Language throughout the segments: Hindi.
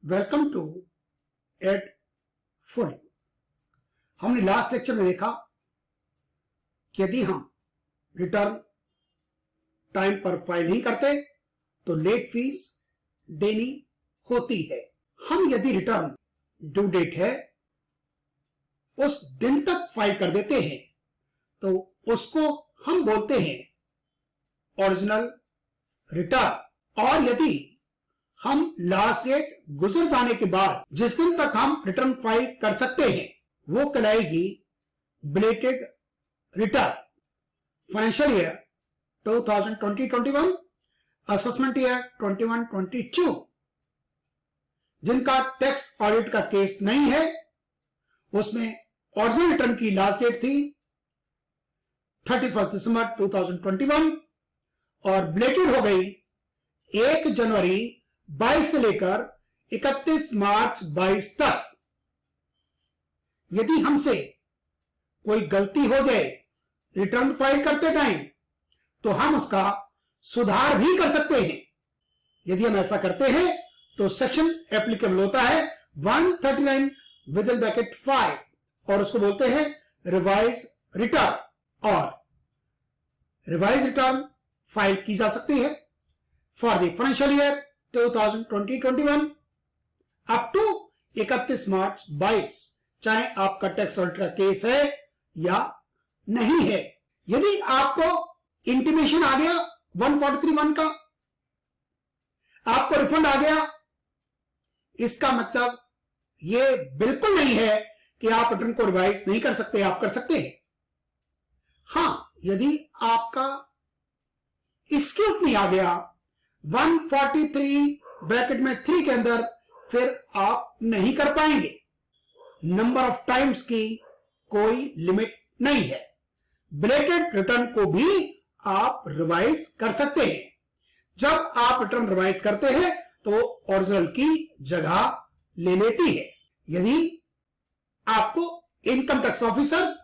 Welcome to एडफोलियो। हमने लास्ट लेक्चर में देखा कि यदि हम रिटर्न टाइम पर फाइल नहीं करते तो लेट फीस देनी होती है। हम यदि रिटर्न ड्यू डेट है उस दिन तक फाइल कर देते हैं तो उसको हम बोलते हैं ओरिजिनल रिटर्न। और यदि हम लास्ट डेट गुजर जाने के बाद जिस दिन तक हम रिटर्न फाइल कर सकते हैं वो कहलाएगी belated return. Financial year 2020-21, assessment year 21-22 जिनका टैक्स ऑडिट का केस नहीं है उसमें ओरिजिनल रिटर्न की लास्ट डेट थी 31 दिसंबर 2021 और बिलेटेड हो गई 1 जनवरी 22 से लेकर 31 मार्च 22 तक। यदि हमसे कोई गलती हो जाए रिटर्न फाइल करते टाइम तो हम उसका सुधार भी कर सकते हैं। यदि हम ऐसा करते हैं तो सेक्शन एप्लीकेबल होता है 139 विद इन ब्रैकेट 5 और उसको बोलते हैं रिवाइज रिटर्न। और रिवाइज रिटर्न फाइल की जा सकती है for the financial year 2020-21 up to 31 March 22, चाहे आपका टैक्स ऑडिट का केस है या नहीं है। यदि आपको इंटीमेशन आ गया 143(1) का, आपको रिफंड आ गया, इसका मतलब यह बिल्कुल नहीं है कि आप रिटर्न को रिवाइज नहीं कर सकते, आप कर सकते हैं। हां, यदि आपका स्क्रूटनी आ गया 143 ब्रैकेट में 3 के अंदर, फिर आप नहीं कर पाएंगे। नंबर ऑफ टाइम्स की कोई लिमिट नहीं है। बिलेटेड रिटर्न को भी आप रिवाइज कर सकते हैं। जब आप रिटर्न रिवाइज करते हैं तो ओरिजिनल की जगह ले लेती है। यदि आपको इनकम टैक्स ऑफिसर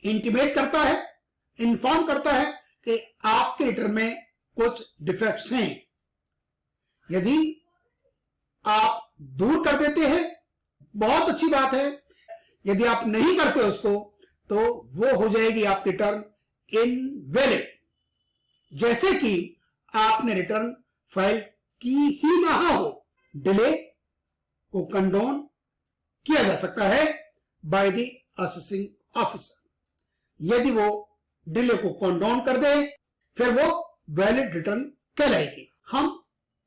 इंटीमेट करता है, इन्फॉर्म करता है कि आपके रिटर्न में कुछ डिफेक्ट्स हैं, यदि आप दूर कर देते हैं बहुत अच्छी बात है। यदि आप नहीं करते उसको तो वो हो जाएगी आपकी रिटर्न इनवैलिड, जैसे कि आपने रिटर्न फाइल की ही ना हो। डिले को कंडोन किया जा सकता है बाय द असेसिंग ऑफिसर। यदि वो डिले को कंडोन कर दे फिर वो वैलिड रिटर्न कहलाएगी। हम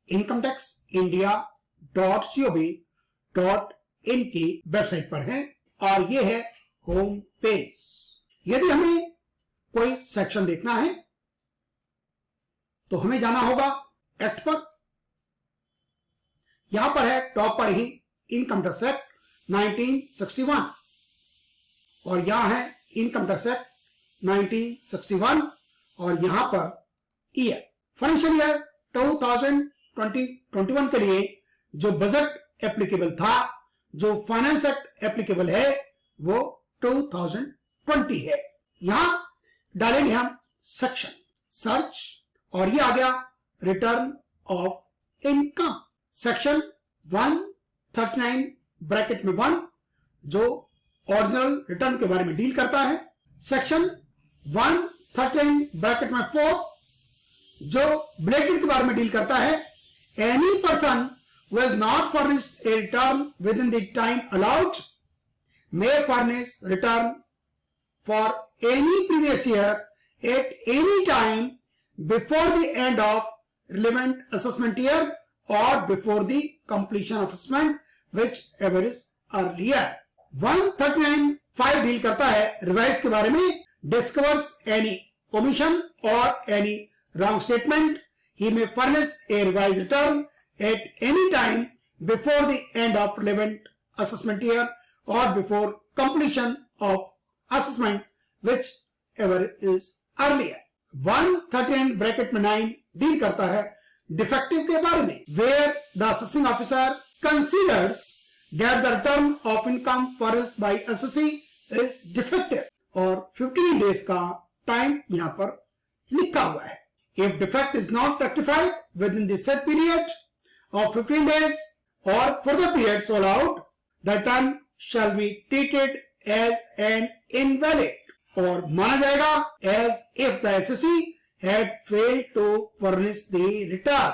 इनकम टैक्स india.gov.in की वेबसाइट पर हैं और यह है होम पेज। यदि हमें कोई सेक्शन देखना है तो हमें जाना होगा एक्ट पर। यहां पर है टॉप पर ही इनकम टैक्स एक्ट 1961 और यहां है इनकम टैक्स एक्ट 1961 और यहां पर ईयर फाइनेंशियल ईयर 2020-21 के लिए जो बजट एप्लीकेबल था, जो फाइनेंस एक्ट एप्लीकेबल है वो 2020 है। यहां डालेंगे हम सेक्शन सर्च और ये आ गया return of income. Section 139 bracket में 1 जो ओरिजिनल रिटर्न के बारे में डील करता है। सेक्शन 139 ब्रैकेट में 4 जो बिलेटेड के बारे में डील करता है। Any person who has not furnished a return within the time allowed may furnish return for any previous year at any time before the end of relevant assessment year or before the completion of assessment, whichever is earlier. 139(5) deal करता है रिवाइज के बारे में। Discovers any omission or any wrong statement, he may furnish a revised return at any time before the end of relevant assessment year or before completion of assessment, whichever is earlier. 139 bracket में 9 डील करता है डिफेक्टिव के बारे में। Where the assessing officer considers that the return of income furnished by assessee is defective और 15 days का टाइम यहां पर लिखा हुआ है। If defect is not rectified within the set period of 15 days, or further periods allowed, the return shall be treated as an invalid, और माना जाएगा as if the SSC had failed to furnish the return.